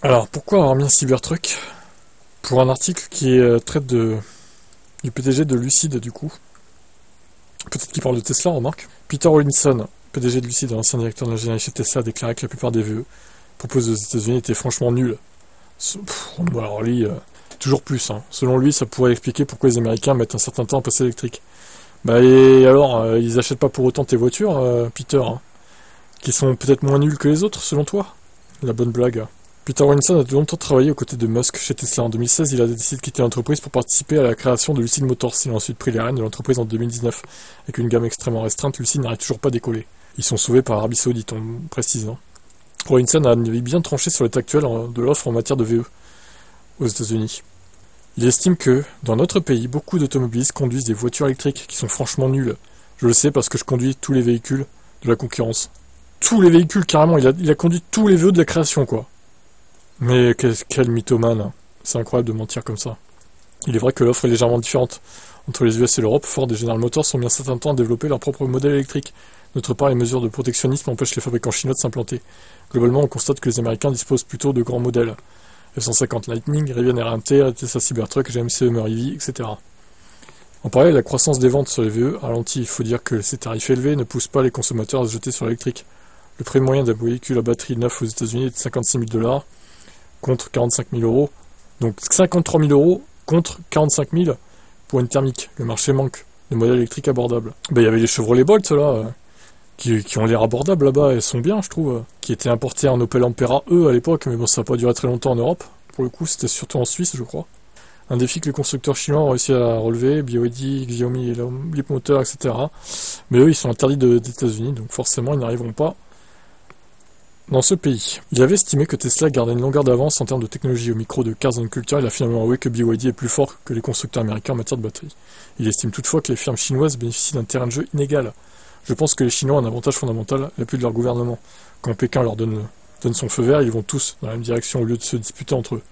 Alors, pourquoi avoir mis un Cybertruck? Pour un article qui traite du PDG de Lucid, du coup. Peut-être qu'il parle de Tesla, remarque. Peter Rawlinson, PDG de Lucid, ancien directeur d'ingénierie chez Tesla, a déclaré que la plupart des VE proposés aux États-Unis étaient franchement nuls. Bon, alors lui, toujours plus. Hein. Selon lui, ça pourrait expliquer pourquoi les Américains mettent un certain temps à passer électrique. Bah et alors, ils achètent pas pour autant tes voitures, Peter, hein, qui sont peut-être moins nuls que les autres, selon toi? La bonne blague. Peter Rawlinson a de longtemps travaillé aux côtés de Musk chez Tesla. En 2016, il a décidé de quitter l'entreprise pour participer à la création de Lucid Motors. Il a ensuite pris les rênes de l'entreprise en 2019. Avec une gamme extrêmement restreinte, Lucid n'arrive toujours pas décoller. Ils sont sauvés par Arabie Saoudite, on précise. Hein. Rawlinson a bien tranché sur l'état actuel de l'offre en matière de VE aux États-Unis. Il estime que, dans notre pays, beaucoup d'automobilistes conduisent des voitures électriques qui sont franchement nulles. Je le sais parce que je conduis tous les véhicules de la concurrence. Tous les véhicules, carrément. Il a conduit tous les VE de la création, quoi. Mais quel mythomane. C'est incroyable de mentir comme ça. Il est vrai que l'offre est légèrement différente. Entre les US et l'Europe, Ford et General Motors ont mis un certain temps à développer leur propre modèle électrique. D'autre part, les mesures de protectionnisme empêchent les fabricants chinois de s'implanter. Globalement, on constate que les Américains disposent plutôt de grands modèles. F-150 Lightning, Rivian RMT, Tesla Cybertruck, GMC Hummer EV, etc. En parallèle, la croissance des ventes sur les VE ralentit. Il faut dire que ces tarifs élevés ne poussent pas les consommateurs à se jeter sur l'électrique. Le prix moyen d'un véhicule à batterie neuf aux États-Unis est de 56 000 $ contre 45 000 €. Donc 53 000 € contre 45 000 pour une thermique. Le marché manque de modèles électriques abordables. Il y avait les Chevrolet Bolt là, qui ont l'air abordables là-bas, elles sont bien je trouve, qui étaient importés en Opel Ampera à l'époque, mais bon ça n'a pas duré très longtemps en Europe. Pour le coup c'était surtout en Suisse je crois. Un défi que les constructeurs chinois ont réussi à relever, BYD, Xiaomi, Leapmotor, etc. Mais eux ils sont interdits des États-Unis, donc forcément ils n'arriveront pas dans ce pays. Il avait estimé que Tesla gardait une longueur d'avance en termes de technologie au micro de Cars and Culture. Il a finalement avoué que BYD est plus fort que les constructeurs américains en matière de batterie. Il estime toutefois que les firmes chinoises bénéficient d'un terrain de jeu inégal. Je pense que les Chinois ont un avantage fondamental, l'appui de leur gouvernement. Quand Pékin leur donne son feu vert, ils vont tous dans la même direction au lieu de se disputer entre eux.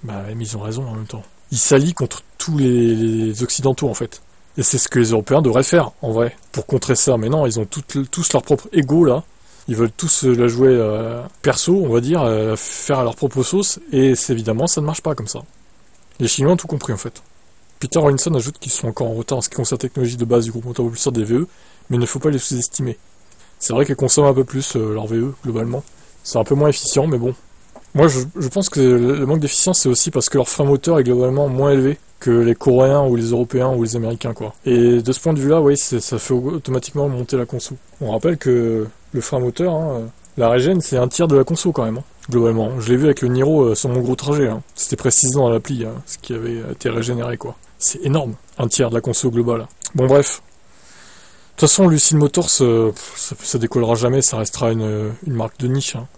Mais ils ont raison en même temps. Ils s'allient contre tous les Occidentaux en fait. Et c'est ce que les Européens devraient faire, en vrai, pour contrer ça. Mais non, ils ont tous leur propre ego là. Ils veulent tous la jouer perso, on va dire, faire à leur propre sauce, et évidemment, ça ne marche pas comme ça. Les Chinois ont tout compris, en fait. Peter Rawlinson ajoute qu'ils sont encore en retard en ce qui concerne la technologie de base du groupe moteur-propulseur des VE, mais il ne faut pas les sous-estimer. C'est vrai qu'ils consomment un peu plus leur VE, globalement. C'est un peu moins efficient, mais bon. Moi, je pense que le manque d'efficience, c'est aussi parce que leur frein moteur est globalement moins élevé que les Coréens ou les Européens ou les Américains, quoi. Et de ce point de vue-là, oui, ça fait automatiquement monter la conso. On rappelle que le frein moteur, hein, la régène, c'est un tiers de la conso quand même, hein, globalement. Je l'ai vu avec le Niro sur mon gros trajet. Hein. C'était précisé dans l'appli, hein, ce qui avait été régénéré, quoi. C'est énorme, un tiers de la conso globale. Bon, bref. De toute façon, Lucid Motors, ça décollera jamais, ça restera une marque de niche. Hein.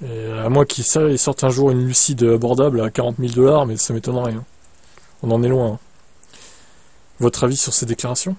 Et à moins qu'ils sortent un jour une Lucid abordable à 40 000 $, mais ça m'étonnerait. Hein. On en est loin. Hein. Votre avis sur ces déclarations ?